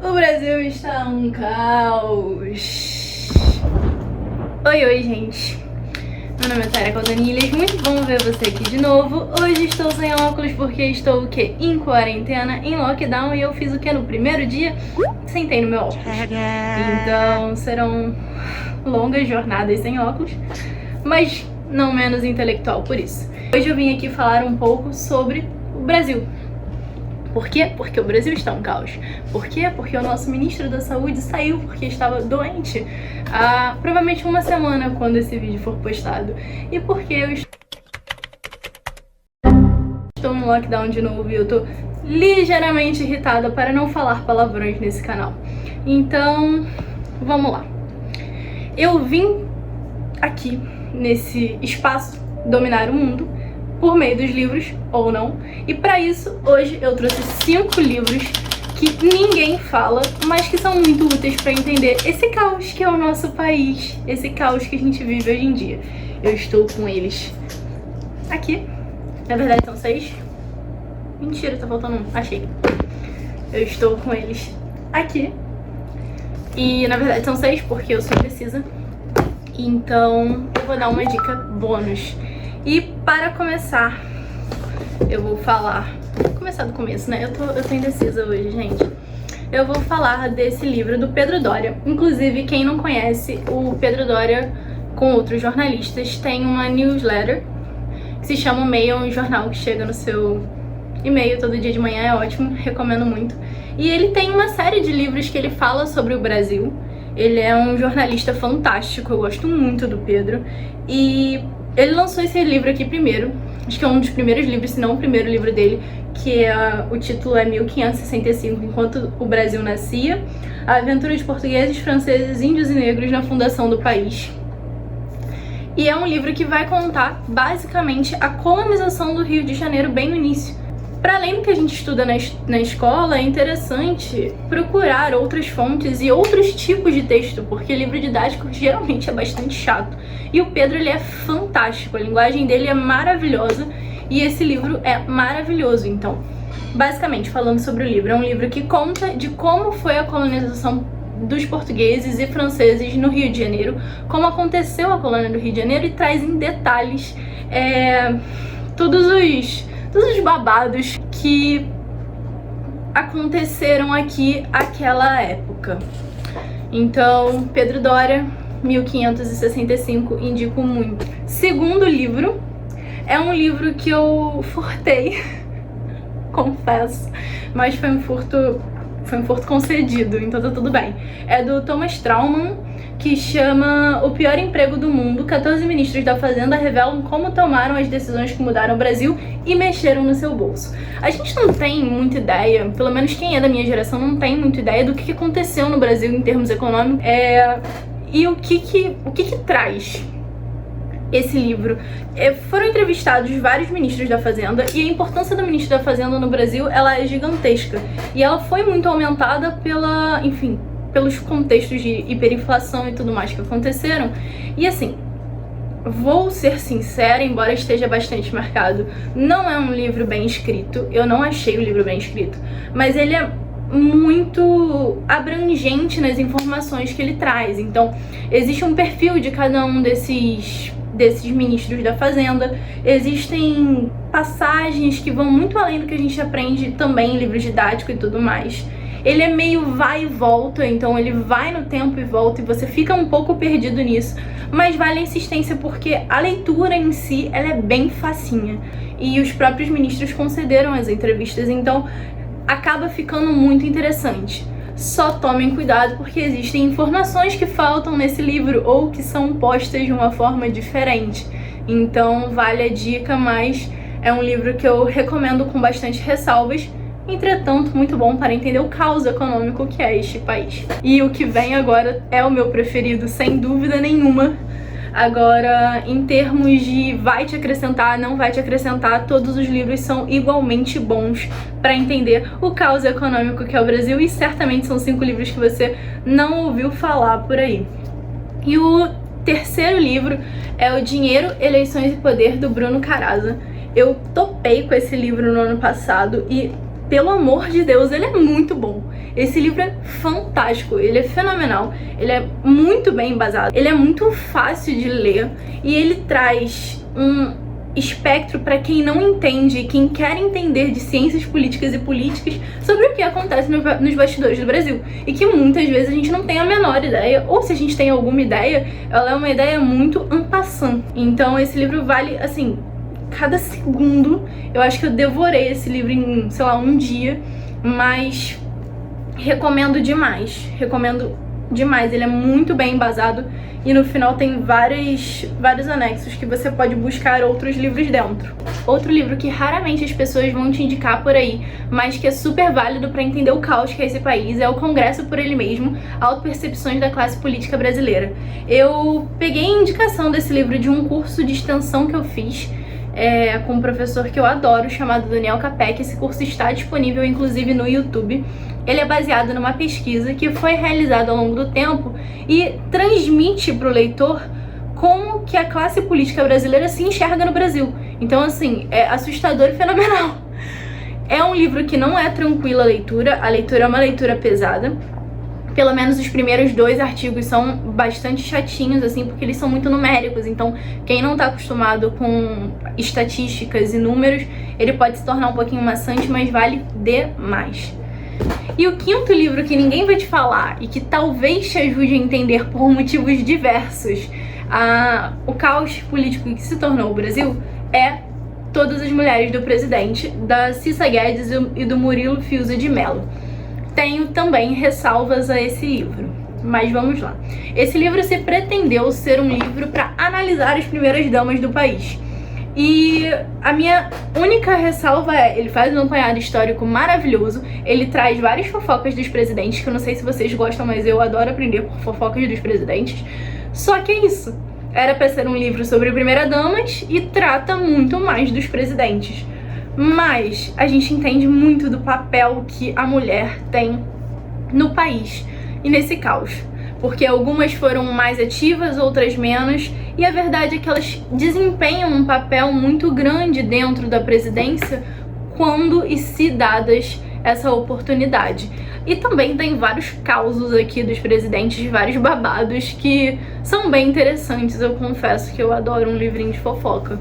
O Brasil está um caos. Oi, gente. Meu nome é Tara Caldanilhas, muito bom ver você aqui de novo. Hoje estou sem óculos porque estou o quê? Em quarentena, em lockdown, e eu fiz o que no primeiro dia? Sentei no meu óculos. Então serão longas jornadas sem óculos, mas não menos intelectual por isso. Hoje eu vim aqui falar um pouco sobre o Brasil. Por quê? Porque o Brasil está um caos. Por quê? Porque o nosso ministro da Saúde saiu porque estava doente há provavelmente uma semana quando esse vídeo for postado. E porque eu estou no lockdown de novo e eu tô ligeiramente irritada para não falar palavrões nesse canal. Então, vamos lá. Eu vim aqui nesse espaço dominar o mundo por meio dos livros, ou não. E para isso, hoje eu trouxe 5 livros que ninguém fala, mas que são muito úteis para entender esse caos que é o nosso país, esse caos que a gente vive hoje em dia. Eu estou com eles aqui. Na verdade são 6. Mentira, tá faltando um. Achei. Eu estou com eles aqui. E na verdade são 6 porque eu sou indecisa. Então eu vou dar uma dica bônus. E para começar, eu vou falar... Vou começar do começo, né? Eu tô indecisa hoje, gente. Eu vou falar desse livro do Pedro Doria. Inclusive, quem não conhece, o Pedro Doria, com outros jornalistas, tem uma newsletter que se chama O Meio, um jornal que chega no seu e-mail todo dia de manhã, é ótimo, recomendo muito. E ele tem uma série de livros que ele fala sobre o Brasil. Ele é um jornalista fantástico, eu gosto muito do Pedro. E ele lançou esse livro aqui primeiro, acho que é um dos primeiros livros, se não o primeiro livro dele, que o título é 1565, Enquanto o Brasil Nascia, a aventura de portugueses, franceses, índios e negros na fundação do país. E é um livro que vai contar, basicamente, a colonização do Rio de Janeiro bem no início. Para além do que a gente estuda na escola, é interessante procurar outras fontes e outros tipos de texto, porque livro didático geralmente é bastante chato. E o Pedro, ele é fantástico, a linguagem dele é maravilhosa e esse livro é maravilhoso. Então, basicamente, falando sobre o livro, é um livro que conta de como foi a colonização dos portugueses e franceses no Rio de Janeiro, como aconteceu a colônia do Rio de Janeiro, e traz em detalhes todos os babados que aconteceram aqui naquela época. Então, Pedro Doria, 1565, indico muito. Segundo livro, é um livro que eu furtei, confesso, mas foi um furto concedido, então tá tudo bem. É do Thomas Traumann, que chama O Pior Emprego do Mundo. 14 ministros da Fazenda revelam como tomaram as decisões que mudaram o Brasil e mexeram no seu bolso. A gente não tem muita ideia, pelo menos quem é da minha geração não tem muita ideia do que aconteceu no Brasil em termos econômicos, e o que traz esse livro. Foram entrevistados vários ministros da Fazenda, e a importância do ministro da Fazenda no Brasil, ela é gigantesca. E ela foi muito aumentada pelos contextos de hiperinflação e tudo mais que aconteceram. E assim, vou ser sincera, embora esteja bastante marcado, não é um livro bem escrito. Eu não achei o livro bem escrito, mas ele é muito abrangente nas informações que ele traz. Então, existe um perfil de cada um desses ministros da Fazenda, existem passagens que vão muito além do que a gente aprende também em livros didáticos e tudo mais. Ele é meio vai e volta, então ele vai no tempo e volta e você fica um pouco perdido nisso, mas vale a insistência porque a leitura em si, ela é bem facinha. E os próprios ministros concederam as entrevistas, então acaba ficando muito interessante. Só tomem cuidado porque existem informações que faltam nesse livro ou que são postas de uma forma diferente. Então vale a dica, mas é um livro que eu recomendo com bastante ressalvas. Entretanto, muito bom para entender o caos econômico que é este país. E o que vem agora é o meu preferido, sem dúvida nenhuma. Agora, em termos de vai te acrescentar, não vai te acrescentar, todos os livros são igualmente bons para entender o caos econômico que é o Brasil, e certamente são 5 livros que você não ouviu falar por aí. E o terceiro livro é O Dinheiro, Eleições e Poder, do Bruno Caraza. Eu topei com esse livro no ano passado e pelo amor de Deus, ele é muito bom. Esse livro é fantástico, ele é fenomenal, ele é muito bem embasado, ele é muito fácil de ler e ele traz um espectro para quem não entende, quem quer entender de ciências políticas e políticas sobre o que acontece nos bastidores do Brasil. E que muitas vezes a gente não tem a menor ideia, ou se a gente tem alguma ideia, ela é uma ideia muito en passant. Então esse livro vale, assim, cada segundo. Eu acho que eu devorei esse livro em, sei lá, um dia, mas recomendo demais, ele é muito bem embasado e no final tem vários anexos que você pode buscar outros livros dentro. Outro livro que raramente as pessoas vão te indicar por aí, mas que é super válido para entender o caos que é esse país, é O Congresso por Ele Mesmo, Autopercepções da Classe Política Brasileira. Eu peguei a indicação desse livro de um curso de extensão que eu fiz com um professor que eu adoro, chamado Daniel Capec. Esse curso está disponível inclusive no YouTube. Ele é baseado numa pesquisa que foi realizada ao longo do tempo e transmite para o leitor como que a classe política brasileira se enxerga no Brasil. Então, assim, é assustador e fenomenal. É um livro que não é tranquila a leitura é uma leitura pesada. Pelo menos os primeiros 2 artigos são bastante chatinhos, assim, porque eles são muito numéricos. Então, quem não tá acostumado com estatísticas e números, ele pode se tornar um pouquinho maçante, mas vale demais. E o 5º livro que ninguém vai te falar e que talvez te ajude a entender por motivos diversos o caos político que se tornou o Brasil é Todas as Mulheres do Presidente, da Cissa Guedes e do Murilo Fiuza de Mello. Tenho também ressalvas a esse livro, mas vamos lá. Esse livro se pretendeu ser um livro para analisar as primeiras damas do país. E a minha única ressalva é, ele faz um apanhado histórico maravilhoso, ele traz várias fofocas dos presidentes, que eu não sei se vocês gostam, mas eu adoro aprender por fofocas dos presidentes. Só que é isso. Era para ser um livro sobre primeira-damas e trata muito mais dos presidentes. Mas a gente entende muito do papel que a mulher tem no país e nesse caos. Porque algumas foram mais ativas, outras menos, e a verdade é que elas desempenham um papel muito grande dentro da presidência quando e se dadas essa oportunidade. E também tem vários causos aqui dos presidentes, vários babados que são bem interessantes. Eu confesso que eu adoro um livrinho de fofoca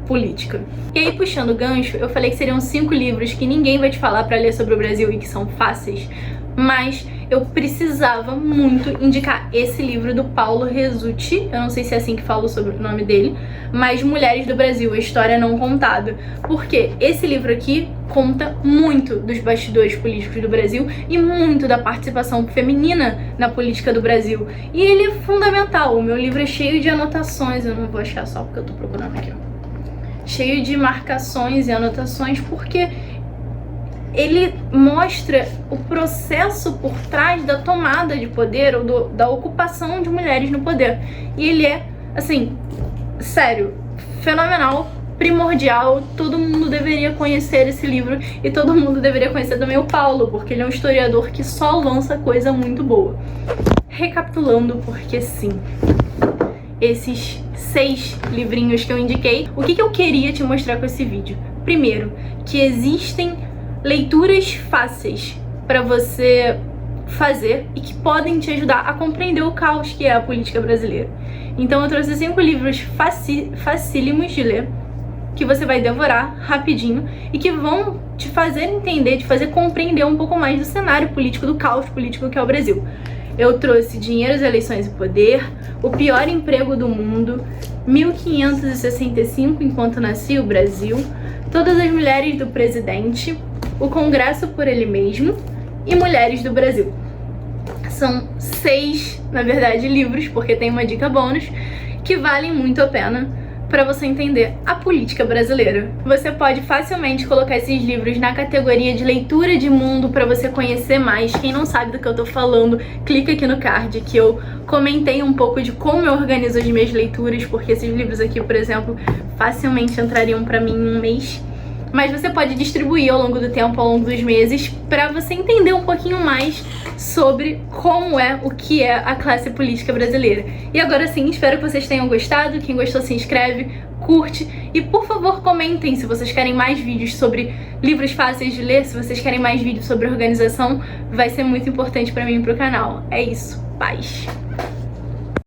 política. E aí, puxando o gancho, eu falei que seriam 5 livros que ninguém vai te falar pra ler sobre o Brasil e que são fáceis, mas eu precisava muito indicar esse livro do Paulo Resutti, eu não sei se é assim que falo sobre o nome dele, mas Mulheres do Brasil, a História Não Contada, porque esse livro aqui conta muito dos bastidores políticos do Brasil e muito da participação feminina na política do Brasil, e ele é fundamental. O meu livro é cheio de anotações, eu não vou achar só porque eu tô procurando aqui, ó. Cheio de marcações e anotações, porque ele mostra o processo por trás da tomada de poder ou da ocupação de mulheres no poder. E ele é, assim, sério, fenomenal, primordial. Todo mundo deveria conhecer esse livro e todo mundo deveria conhecer também o Paulo, porque ele é um historiador que só lança coisa muito boa. Recapitulando, porque sim, esses 6 livrinhos que eu indiquei, o que eu queria te mostrar com esse vídeo? Primeiro, que existem leituras fáceis para você fazer e que podem te ajudar a compreender o caos que é a política brasileira. Então eu trouxe 5 livros facílimos de ler, que você vai devorar rapidinho e que vão te fazer entender, te fazer compreender um pouco mais do cenário político, do caos político que é o Brasil. Eu trouxe Dinheiros, Eleições e Poder, O Pior Emprego do Mundo, 1565, Enquanto Nascia o Brasil, Todas as Mulheres do Presidente, O Congresso por Ele Mesmo e Mulheres do Brasil. São 6, na verdade, livros, porque tem uma dica bônus, que valem muito a pena para você entender a política brasileira. Você pode facilmente colocar esses livros na categoria de leitura de mundo para você conhecer mais. Quem não sabe do que eu tô falando, clica aqui no card que eu comentei um pouco de como eu organizo as minhas leituras, porque esses livros aqui, por exemplo, facilmente entrariam para mim em um mês. mas você pode distribuir ao longo do tempo, ao longo dos meses, para você entender um pouquinho mais sobre o que é a classe política brasileira. E agora sim, espero que vocês tenham gostado. Quem gostou, se inscreve, curte e, por favor, comentem se vocês querem mais vídeos sobre livros fáceis de ler, se vocês querem mais vídeos sobre organização. Vai ser muito importante para mim e pro canal. É isso. Paz!